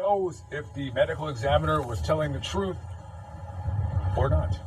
knows if the medical examiner was telling the truth or not.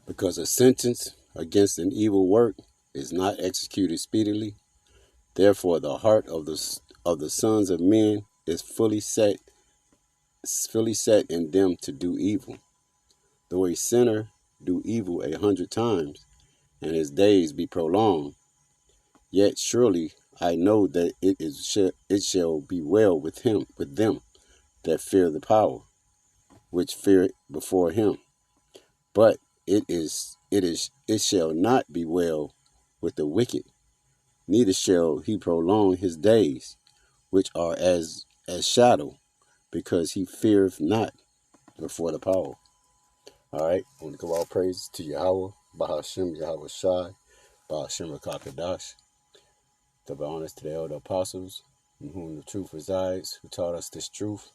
Because a sentence against an evil work is not executed speedily, therefore the heart of the sons of men is fully set in them to do evil. Though a sinner do evil 100 times, and his days be prolonged, yet surely I know that it shall be well with them that fear the power, which fear before him. But it shall not be well with the wicked, neither shall he prolong his days, which are as shadow, because he feareth not before the power. All right, I want to give all praise to Yahweh, Bahashem, Yahweh Shai, Bahashem Rakakadash. Double honors to the elder apostles, in whom the truth resides, who taught us this truth.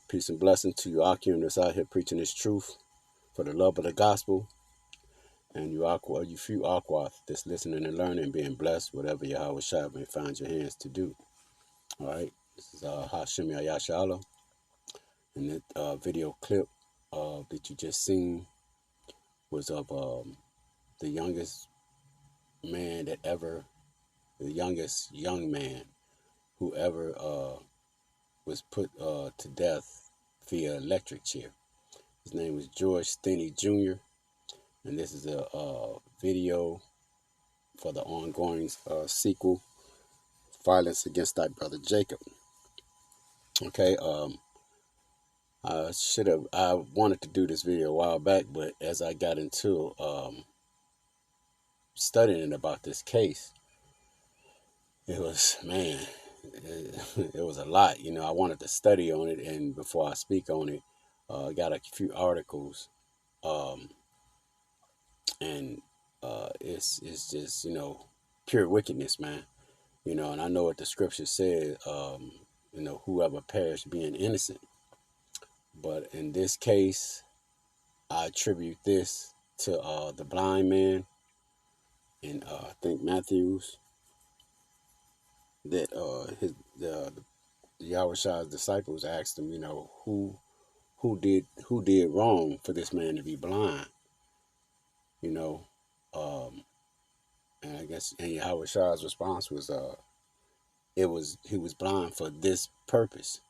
Peace and blessing to you, Akim, that's out here preaching this truth for the love of the gospel. And you few Aquath that's listening and learning, being blessed, whatever Yahweh Shai may find your hands to do. All right, this is Hashem Yayashala. And that video clip that you just seen was of the youngest man the youngest young man who ever was put to death via electric chair. His name was George Stinney Jr. And this is a video for the ongoing sequel, Violence Against Thy Brother Jacob. Okay, I wanted to do this video a while back, but as I got into studying about this case, it was, man, it was a lot. You know, I wanted to study on it, and before I speak on it, I got a few articles, and it's just, pure wickedness, man. And I know what the scripture said, whoever perished being innocent. But in this case, I attribute this to the blind man in I think Matthew's, that the Yahweh Shai's disciples asked him, who did wrong for this man to be blind, and I guess and Yahweh Shai's response was he was blind for this purpose,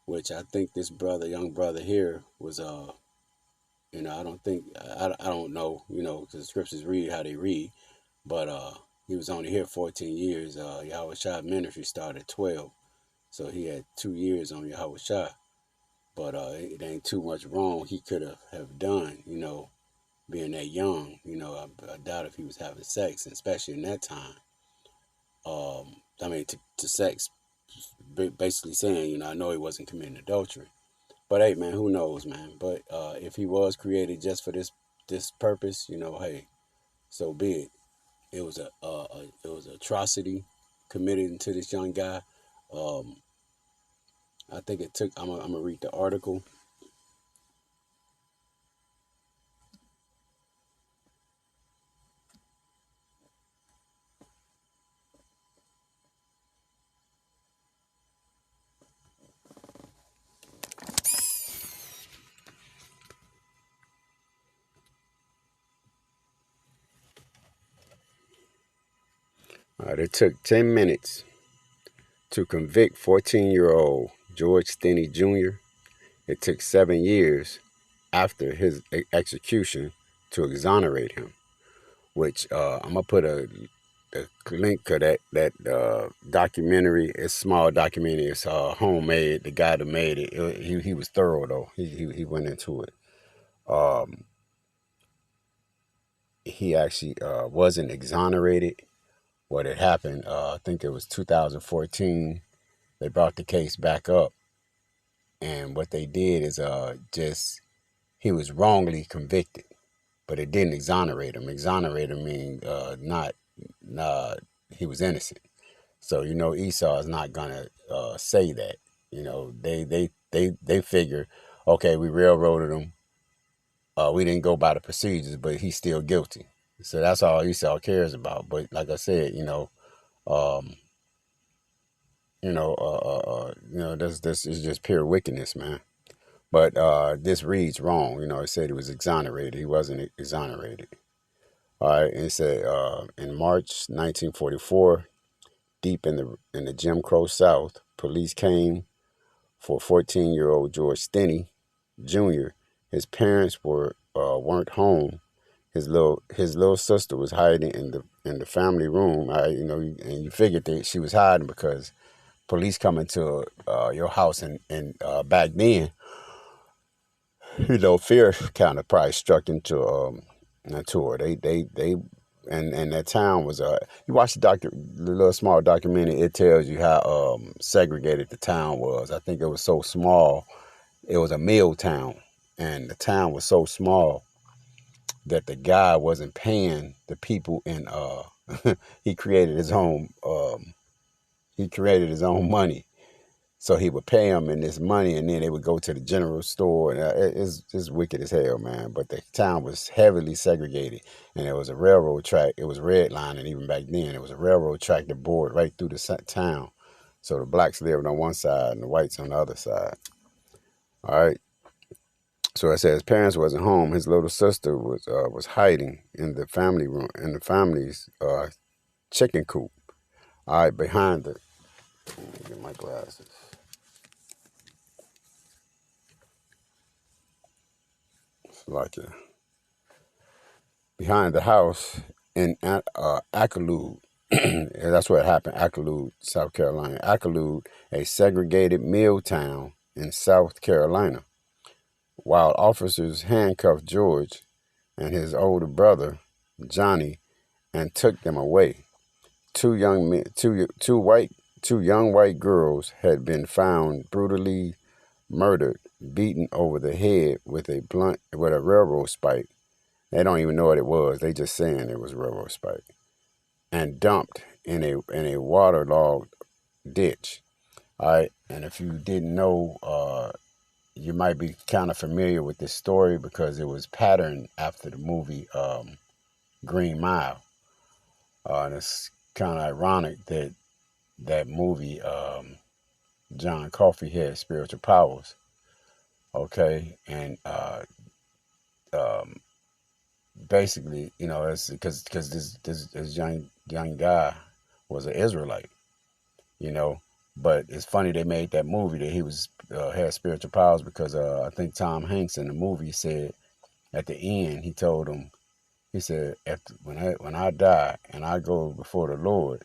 which I think this young brother here was I don't think I don't know, because the scriptures read how they read, but he was only here 14 years. Yahweh Shai ministry started at 12, so he had 2 years on Yahweh Shai. But it ain't too much wrong he could have done, being that young. I doubt if he was having sex, especially in that time. To sex, basically saying, I know he wasn't committing adultery. But hey, man, who knows, man? But if he was created just for this this purpose, hey, so be it. It was it was an atrocity committed into this young guy. Um, I think it took. I'm gonna read the article. It took 10 minutes to convict 14-year-old George Stinney Jr. It took 7 years after his execution to exonerate him. Which I'm gonna put a link to that documentary. It's a small documentary. It's homemade. The guy that made it, he was thorough though. He went into it. Um, he actually wasn't exonerated. What had happened? I think it was 2014. They brought the case back up, and what they did is just he was wrongly convicted, but it didn't exonerate him. Exonerate him mean not he was innocent. So Esau is not gonna say that. They figure, okay, we railroaded him. We didn't go by the procedures, but he's still guilty. So that's all Esau cares about. But like I said, um, this is just pure wickedness, man. But this reads wrong. It said he was exonerated. He wasn't exonerated. All right, and it said in March 1944, deep in the Jim Crow South, police came for 14-year-old George Stinney Jr. His parents weren't home. His little sister was hiding in the family room. And you figured that she was hiding because police come into your house and back then, fear kind of probably struck into her. They and that town was you watch the little small documentary. It tells you how segregated the town was. I think it was so small. It was a mill town, and the town was so small that the guy wasn't paying the people in. He created his own. He created his own money. So he would pay them in this money, and then they would go to the general store. And it's wicked as hell, man. But the town was heavily segregated, and there was a railroad track. It was redlining even back then. It was a railroad track that bored right through the town. So the blacks lived on one side and the whites on the other side. All right. So it says his parents wasn't home. His little sister was hiding in the family room, in the family's chicken coop. All right, behind the. Let me get my glasses. Like behind the house in Accolade. That's where it happened, Accolade, South Carolina. Accolade, a segregated mill town in South Carolina. While officers handcuffed George and his older brother, Johnny, and took them away. Two young white girls had been found brutally murdered, beaten over the head with a railroad spike. They don't even know what it was. They just saying it was a railroad spike, and dumped in a waterlogged ditch. All right, and if you didn't know, you might be kind of familiar with this story because it was patterned after the movie Green Mile. And it's kind of ironic that that movie, John Coffey had spiritual powers. Okay, and um, basically, it's because this young guy was an Israelite, you know. But it's funny they made that movie that he was had spiritual powers because I think Tom Hanks in the movie said at the end he told him, he said, when I die and I go before the Lord,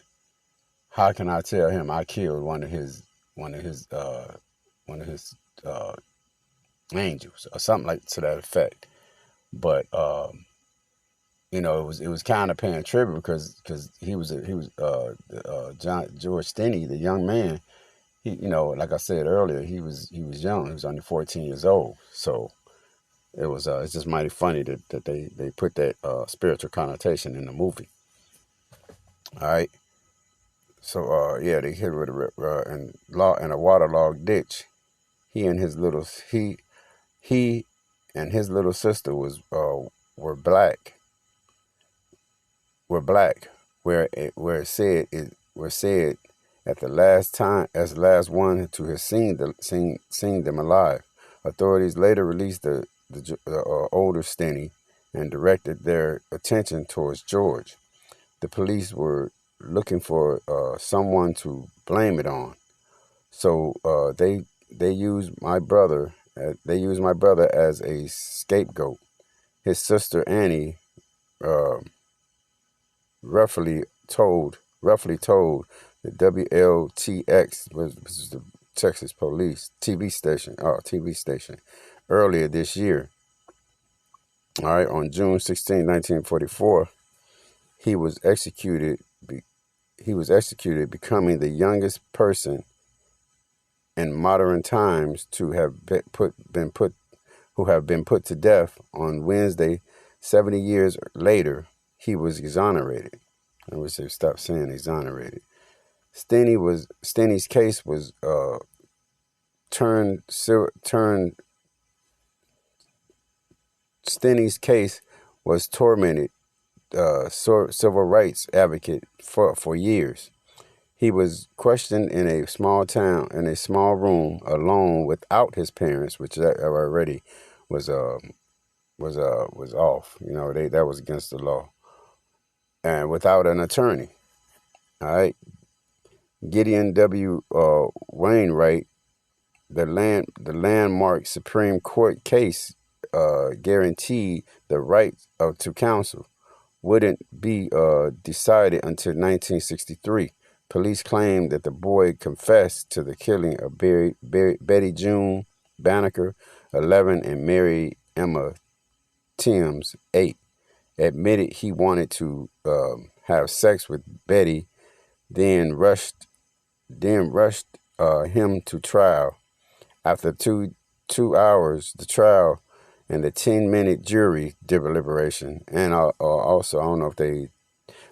how can I tell him I killed one of his one of his angels or something like to that effect? But it was kind of paying tribute because he was George Stinney, the young man. He, like I said earlier, he was young. He was only 14 years old. So it's just mighty funny that they put that spiritual connotation in the movie. All right. So yeah, they hit with in a waterlogged ditch. He and his little he and his little sister were black were black, where it said at the last time as the last one to have seen them alive. Authorities later released the older Stinney and directed their attention towards George. The police were looking for someone to blame it on, so they used my brother. They used my brother as a scapegoat. His sister Annie uh, roughly told the WLTX, which is the Texas Police TV station, earlier this year. All right, on June 16, 1944, he was executed. He was executed, becoming the youngest person in modern times to have been put to death. On Wednesday, 70 years later, he was exonerated. I wish they stopped saying exonerated. Stinney's case was turned. Stinney's case was tormented civil rights advocate for years. He was questioned in a small room, alone without his parents, which already was was off. You know, that was against the law, and without an attorney. All right, Gideon W. Wainwright, the landmark Supreme Court case guaranteed the right to counsel, wouldn't be decided until 1963. Police claimed that the boy confessed to the killing of Betty June Banneker, 11, and Mary Emma Timms, 8. Admitted he wanted to have sex with Betty, then rushed him to trial. After two hours, the trial and the 10-minute jury deliberation, and also I don't know if they,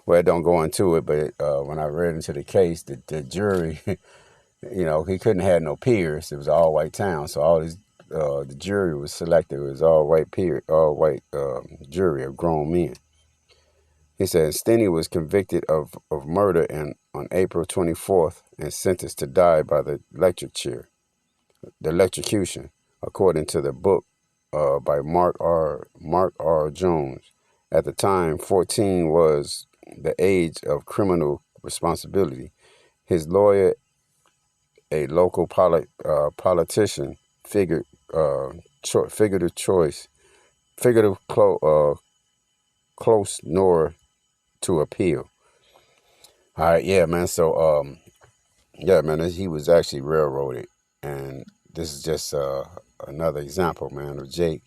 well, it don't go into it, but when I read into the case, the jury, you know, he couldn't have no peers. It was an all white town, so all these the jury was selected. It was all white jury of grown men. He said Stinney was convicted of murder on April 24th and sentenced to die by the electrocution, according to the book by Mark R. Jones. At the time, 14 was the age of criminal responsibility. His lawyer, a local politician, figurative close nor to appeal. All right, yeah, man. So, yeah, man, he was actually railroaded, and this is just another example, man, of Jake.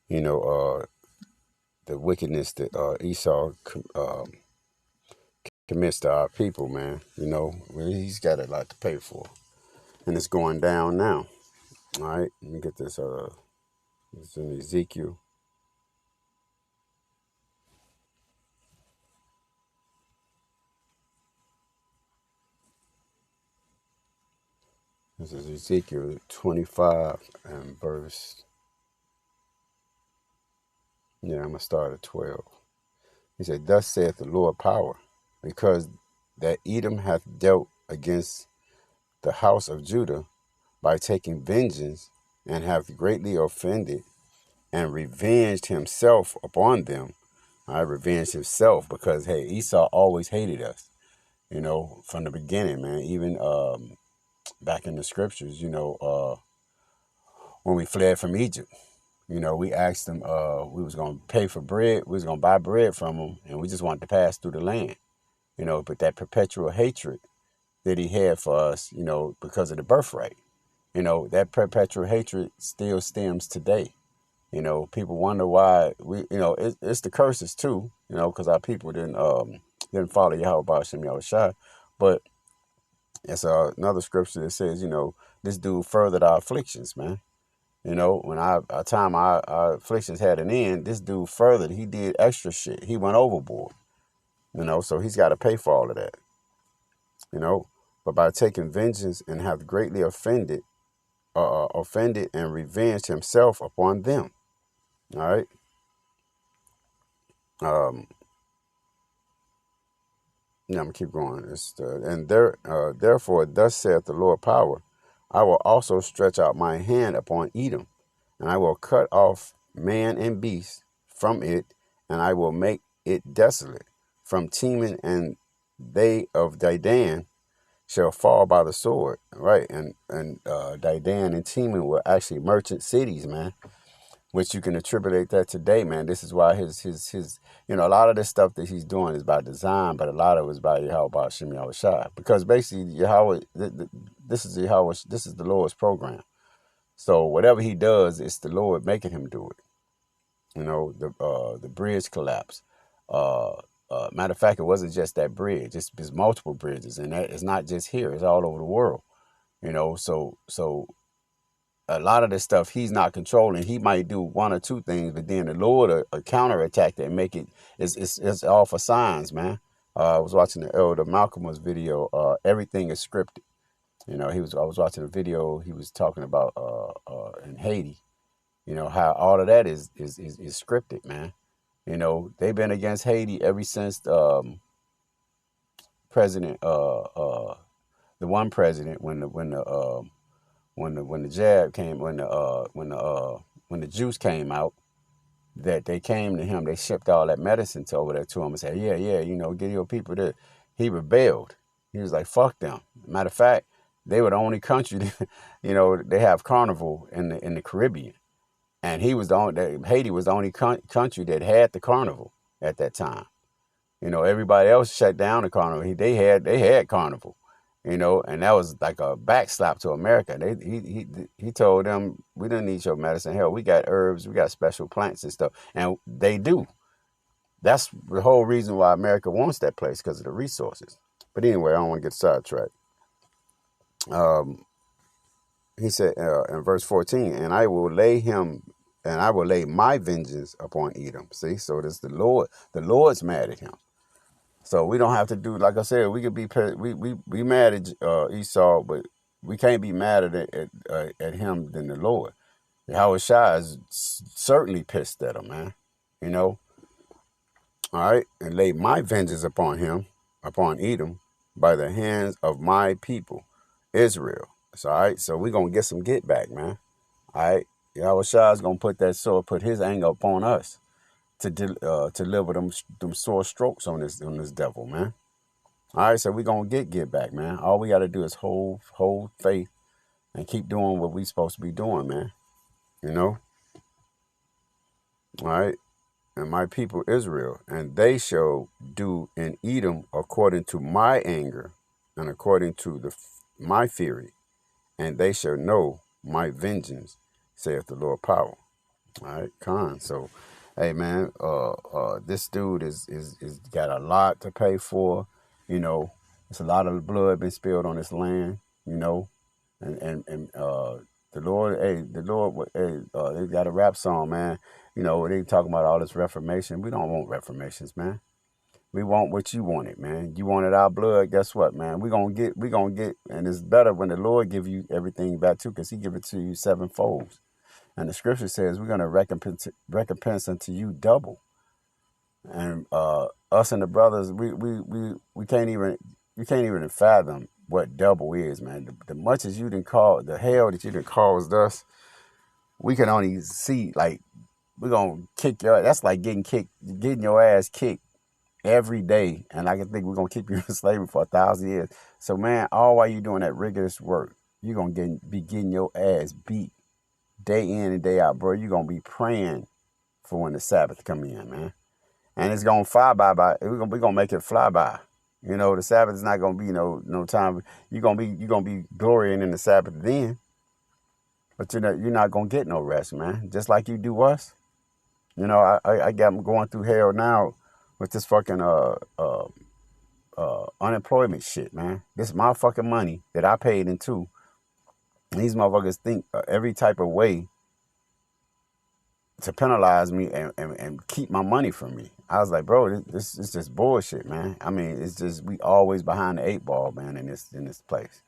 You know, the wickedness that Esau commits to our people, man. You know, he's got a lot to pay for, and it's going down now. All right, let me get this. It's in Ezekiel. This is Ezekiel 25 and verse. Yeah, I'm gonna start at 12. He said, "Thus saith the Lord power, because that Edom hath dealt against the house of Judah by taking vengeance, and hath greatly offended, and revenged himself upon them." I revenged himself because, hey, Esau always hated us, you know, from the beginning, man. Even back in the scriptures, you know, when we fled from Egypt, you know, we asked them, we was going to pay for bread, we was going to buy bread from them, and we just wanted to pass through the land, you know, but that perpetual hatred that he had for us, you know, because of the birthright, you know, that perpetual hatred still stems today. You know, people wonder why you know, it's the curses too, you know, because our people didn't follow Yahweh Shem Yahushua. But it's another scripture that says, you know, this dude furthered our afflictions, man. You know, when our time our afflictions had an end, this dude furthered. He did extra shit. He went overboard. You know, so he's got to pay for all of that. You know, but by taking vengeance and have greatly offended and revenged himself upon them. All right. Um, Yeah, I'm gonna keep going. Therefore, thus saith the Lord power, I will also stretch out my hand upon Edom, and I will cut off man and beast from it, and I will make it desolate from Teman, and they of Dedan shall fall by the sword. Right, and Dedan and Teman were actually merchant cities, man, which you can attribute that today, man. This is why his a lot of this stuff that he's doing is by design, but a lot of it is by Yahweh Shem Yahushua. Because basically Yahweh, this is Yahweh, this is the Lord's program. So whatever he does, it's the Lord making him do it. You know, the bridge collapse. Matter of fact, it wasn't just that bridge. It's multiple bridges, and that it's not just here. It's all over the world. You know, so a lot of this stuff he's not controlling. He might do one or two things, but then the Lord will counterattack that and make it. It's all for signs, man. I was watching the Elder Malcolm's video. Everything is scripted. You know, I was watching a video. He was talking about in Haiti. You know how all of that is scripted, man. You know they've been against Haiti ever since President the one president when the jab came when the juice came out, that they came to him, they shipped all that medicine to over there to him and said, yeah, you know, get your people there. He rebelled. He was like, fuck them. Matter of fact, they were the only country that, you know, they have carnival in the Caribbean, and Haiti was the only country that had the carnival at that time. You know, everybody else shut down the carnival. They had carnival, you know, and that was like a backslap to America. He told them, we don't need your medicine. Hell, we got herbs, we got special plants and stuff, and they do. That's the whole reason why America wants that place, because of the resources. But anyway, I don't want to get sidetracked. He said in verse 14, and I will lay my vengeance upon Edom. See, so this the Lord. The Lord's mad at him. So we don't have to do, like I said, we could be mad at Esau, but we can't be madder at him than the Lord. Yahweh Shai is certainly pissed at him, man. You know, all right, and lay my vengeance upon him, upon Edom, by the hands of my people, Israel. So, all right, so we're gonna get some get back, man. All right, Yahweh Shai is gonna put that sword, put his anger upon us to deliver them sore strokes on this devil, man. All right, so we're gonna get back, man. All we gotta do is hold faith and keep doing what we supposed to be doing, man. You know? All right. And my people Israel, and they shall do in Edom according to my anger and according to my fury, and they shall know my vengeance, saith the Lord power. All right, Khan. So, hey man, this dude is got a lot to pay for. You know, it's a lot of blood been spilled on this land. You know, and the Lord, they got a rap song, man. You know, they talking about all this reformation. We don't want reformations, man. We want what you wanted, man. You wanted our blood. Guess what, man? We gonna get, and it's better when the Lord give you everything back too, because He give it to you sevenfold. And the scripture says we're going to recompense unto you double. And us and the brothers, we can't even fathom what double is, man. The much as you didn't call the hell that you didn't caused us, we can only see, like, we're gonna kick your. That's like getting your ass kicked every day, and I can think we're gonna keep you in slavery for 1,000 years. So, man, all while you doing that rigorous work, you're gonna be getting your ass beat day in and day out, bro. You're going to be praying for when the Sabbath come in, man. And it's going to fly by. We're going to make it fly by. You know, the Sabbath is not going to be no time. You're going to be glorying in the Sabbath then. But you're not going to get no rest, man. Just like you do us. You know, I got going through hell now with this fucking unemployment shit, man. This is my fucking money that I paid into. These motherfuckers think every type of way to penalize me and keep my money from me. I was like, bro, this is just bullshit, man. I mean, it's just we always behind the 8 ball, man, in this place.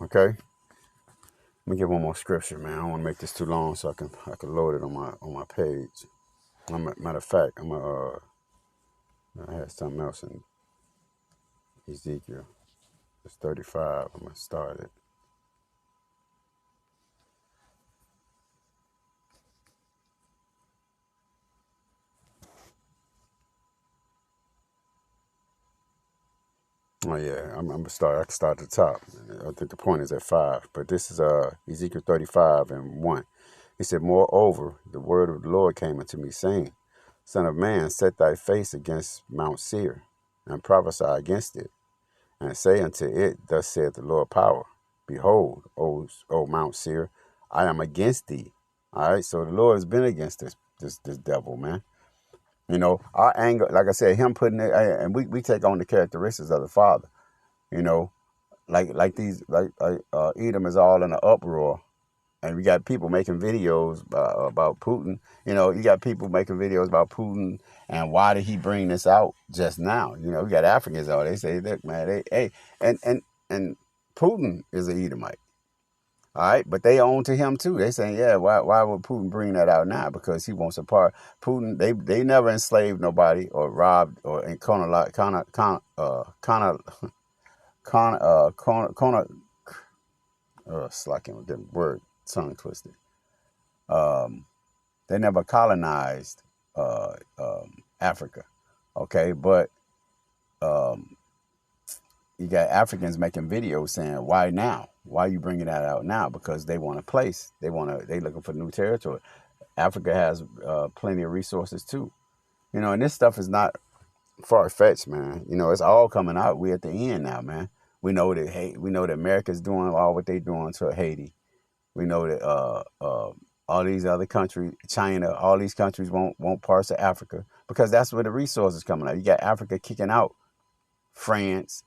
Okay, let me get one more scripture, man. I don't want to make this too long, so I can load it on my page. Matter of fact, I had something else in Ezekiel. It's 35. I'm gonna start it. Oh yeah, I'm gonna start. I can start at the top. I think the point is at 5, but this is Ezekiel 35 and 1. He said, "Moreover, the word of the Lord came unto me, saying, Son of man, set thy face against Mount Seir, and prophesy against it, and say unto it, Thus saith the Lord power, Behold, O Mount Seir, I am against thee." All right, so the Lord has been against this devil, man. You know, our anger, like I said, him putting it, and we take on the characteristics of the Father. You know, Edom is all in an uproar, and we got people making videos about Putin. You know, you got people making videos about Putin, and why did he bring this out just now? You know, we got Africans out. They say, look, man, and Putin is an Edomite. All right, but they own to him too. They saying, yeah, why would Putin bring that out now? Because he wants a part. Putin, they never enslaved nobody or robbed or in slacking with the word, tongue twisted. They never colonized Africa, okay? But you got Africans making videos saying, "Why now? Why are you bringing that out now?" Because they want a place. They looking for new territory. Africa has plenty of resources too, you know. And this stuff is not far fetched, man. You know, it's all coming out. We at the end now, man. We know that America's doing all what they doing to Haiti. We know that all these other countries, China, all these countries want parts of Africa because that's where the resources coming out. You got Africa kicking out France,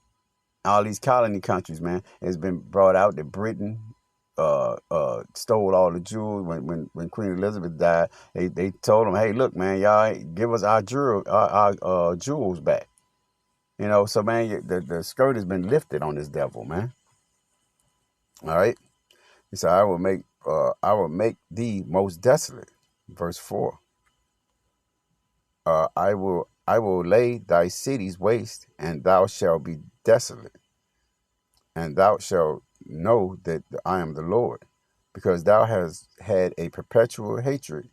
all these colony countries, man. It's been brought out that Britain stole all the jewels when Queen Elizabeth died. They told them, hey, look, man, y'all give us our jewels back. You know, so man, the skirt has been lifted on this devil, man. All right. He said, I will make thee most desolate. Verse 4. I will lay thy cities waste, and thou shalt be desolate. And thou shalt know that I am the Lord, because thou hast had a perpetual hatred.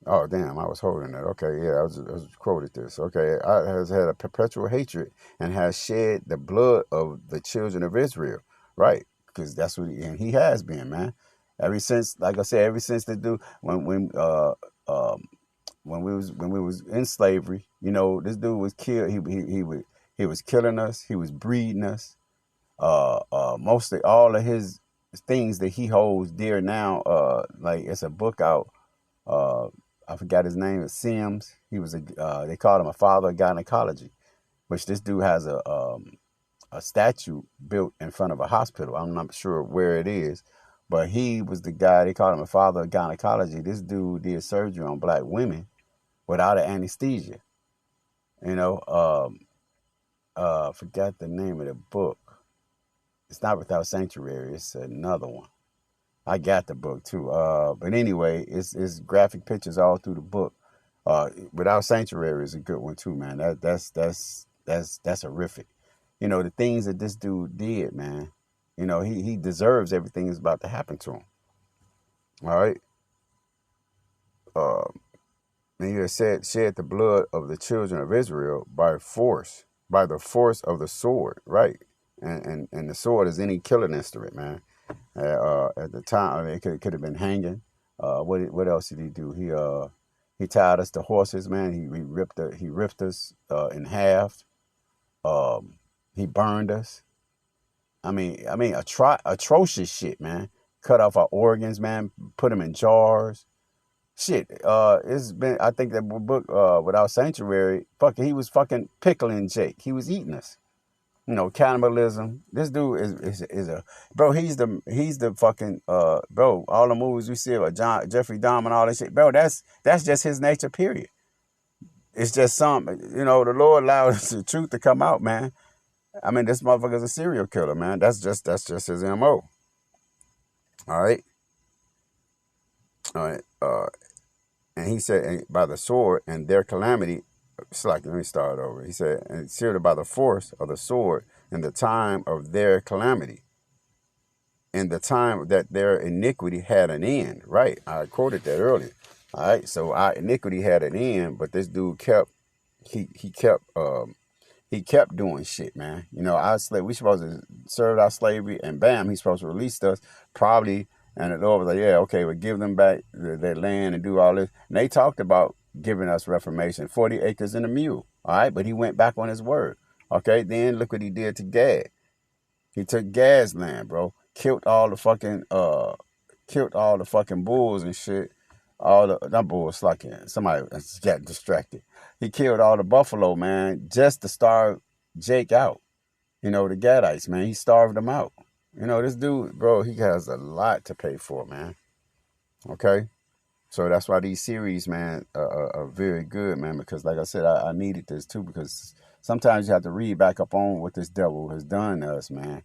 Oh, damn, I was holding it. Okay, yeah, I was quoted this. Okay, I has had a perpetual hatred and has shed the blood of the children of Israel. Right, because that's what he has been, man. Ever since, like I said, ever since the dude, when we was in slavery, you know, this dude was killed. He was killing us. He was breeding us. Mostly all of his things that he holds dear now. Like it's a book out. Uh, I forgot his name. It's Sims. He was they called him a father of gynecology, which this dude has a statue built in front of a hospital. I'm not sure where it is, but he was the guy. They called him a father of gynecology. This dude did surgery on black women without an anesthesia. You know, forgot the name of the book. It's not Without Sanctuary. It's another one. I got the book too. But anyway, it's graphic pictures all through the book. Without Sanctuary is a good one too, man. That's horrific. You know, the things that this dude did, man. You know, he deserves everything that's about to happen to him. All right. And you have shed the blood of the children of Israel by force, by the force of the sword, right? And the sword is any killing instrument, man. At the time, I mean, it could have been hanging. What else did he do? He tied us to horses, man. He ripped us in half. He burned us. Atrocious shit, man. Cut off our organs, man. Put them in jars. Shit. It's been. I think that book, Without Sanctuary. Fucking, he was fucking pickling Jake. He was eating us. You know, cannibalism. This dude is a bro. He's the fucking bro. All the movies we see of Jeffrey Dahmer and all that shit, bro. That's just his nature. Period. It's just something. You know, the Lord allowed the truth to come out, man. I mean, this motherfucker's a serial killer, man. That's just his mo. All right, all right. And he said, and by the sword and their calamity. It's like, let me start over. He said, and seared by the force of the sword in the time of their calamity, in the time that their iniquity had an end. Right. I quoted that earlier. All right. So our iniquity had an end, but this dude he kept doing shit, man. You know, we supposed to serve our slavery, and bam, he's supposed to release us, probably. And the Lord was like, yeah, okay, we'll give them back their land and do all this. And they talked about giving us reformation, 40 acres and a mule. All right, but he went back on his word. Okay, then look what he did to Gad. He took Gad's land, bro. Killed all the fucking bulls and shit. All the That bull was slucking. Somebody got distracted. He killed all the buffalo, man, just to starve Jake out. You know, the Gadites, man. He starved them out. You know, this dude, bro, he has a lot to pay for, man. Okay? So that's why these series, man, are very good, man, because like I said, I needed this too, because sometimes you have to read back up on what this devil has done to us, man,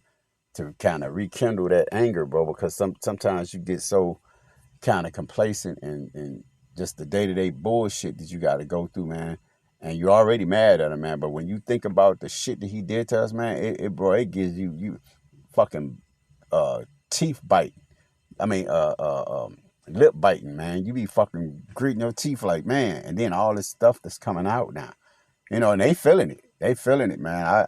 to kind of rekindle that anger, bro, because sometimes you get so kind of complacent and just the day-to-day bullshit that you got to go through, man. And you're already mad at him, man. But when you think about the shit that he did to us, man, it gives you fucking teeth bite. I mean, lip biting, man. You be fucking gritting your teeth like, man. And then all this stuff that's coming out now, you know, and they feeling it. They feeling it, man.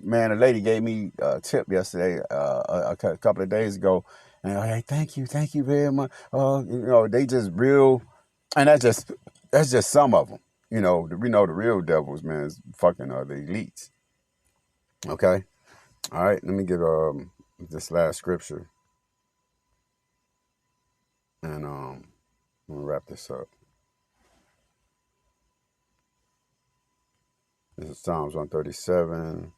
Man, a lady gave me a tip yesterday, a couple of days ago, and hey, thank you very much. You know, they just real, and that's just some of them. You know, we know the real devils, man, is fucking the elites. Okay, all right. Let me get this last scripture, and I'm gonna wrap this up. This is Psalms 137.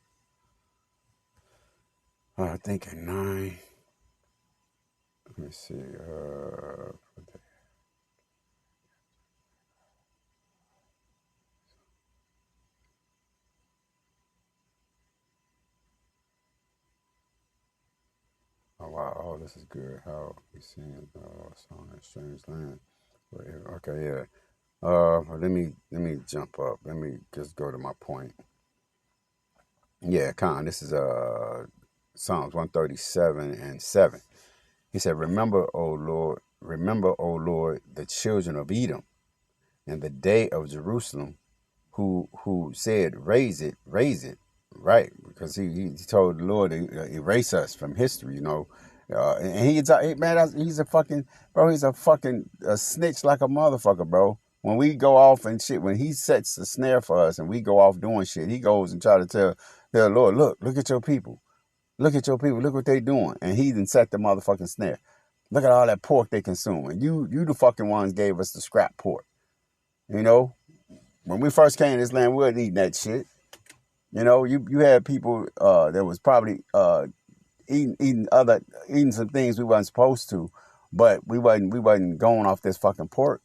I think in 9. Let me see. Oh wow! Oh, this is good. How we seen song in a strange land. Okay, yeah. Let me jump up. Let me just go to my point. Yeah, Con. This is Psalms 137:7. He said, remember, O Lord, the children of Edom, and the day of Jerusalem, who said, raise it, right? Because he told the Lord to erase us from history, you know. And he's a fucking, bro, he's a fucking snitch like a motherfucker, bro. When we go off and shit, when he sets the snare for us and we go off doing shit, he goes and try to tell the Lord, look at your people. Look at your people. Look what they doing. And he done set the motherfucking snare. Look at all that pork they consuming. You the fucking ones gave us the scrap pork. You know, when we first came to this land, we wasn't eating that shit. You know, you had people that was probably eating some things we wasn't supposed to, but we wasn't going off this fucking pork.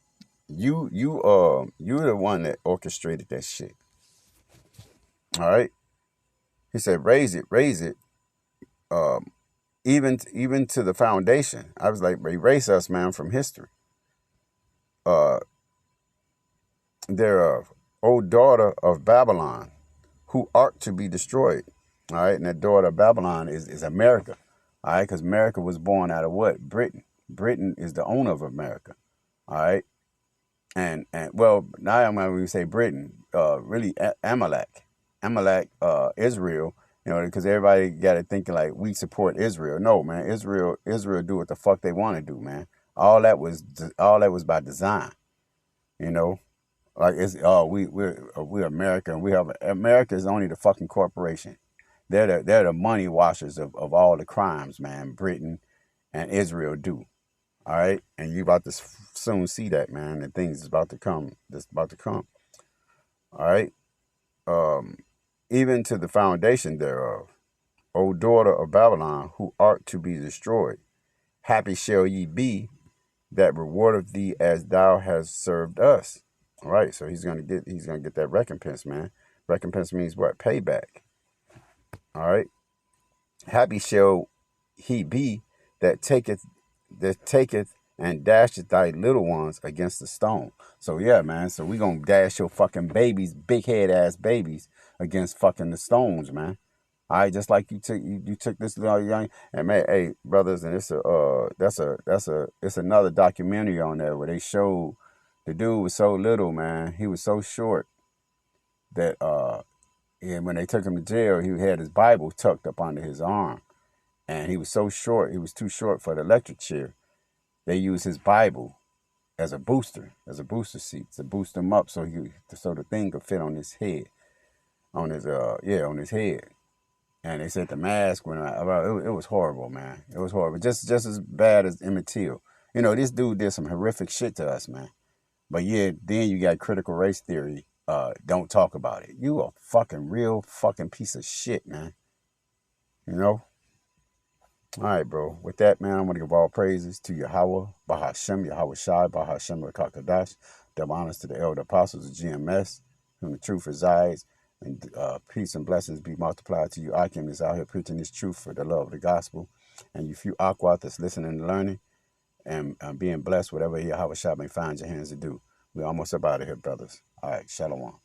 You're the one that orchestrated that shit. All right. He said, raise it, um, even to the foundation. I was like, erase us, man, from history. Uh, thereof, O daughter of Babylon, who art to be destroyed. All right, and that daughter of Babylon is America. All right, because America was born out of what? Britain. Britain is the owner of America. All right, and well, now I'm going to say Britain. Really, Amalek, Israel. You know, because everybody got it thinking like we support Israel. No, man, Israel do what the fuck they want to do, man. All that was by design. You know, like it's we're America, and we have America is only the fucking corporation. They're the money washers of all the crimes, man. Britain and Israel do. All right, and you about to soon see that, man. And things is about to come. That's about to come. All right. Um, even to the foundation thereof. O daughter of Babylon, who art to be destroyed, happy shall ye be that rewardeth thee as thou hast served us. All right, so he's gonna get that recompense, man. Recompense means what? Payback. All right. Happy shall he be that taketh and dasheth thy little ones against the stone. So yeah, man. So we gonna dash your fucking babies, big head ass babies, against fucking the stones, man. All right, just like you took this little young, and man, hey brothers, and it's another documentary on there where they showed the dude was so little, man. He was so short that and when they took him to jail, he had his Bible tucked up under his arm. And he was so short, he was too short for the electric chair. They used his Bible as a booster seat to boost him up so the thing could fit on his head, on his head. And they said the mask went out. It was horrible, man. It was horrible, just as bad as Emmett Till. You know, this dude did some horrific shit to us, man. But yeah, then you got critical race theory. Don't talk about it. You a fucking real fucking piece of shit, man. You know. All right, bro. With that, man, I'm going to give all praises to Yahweh, Bahashem, Yahweh Shai, Bahashem, Rakakadash. Double honors to the elder apostles of GMS, whom the truth resides. And peace and blessings be multiplied to you. Akim is out here preaching this truth for the love of the gospel. And you few Aquat that's listening and learning and being blessed, whatever Yahweh Shai may find your hands to do. We're almost up out of here, brothers. All right, shalom.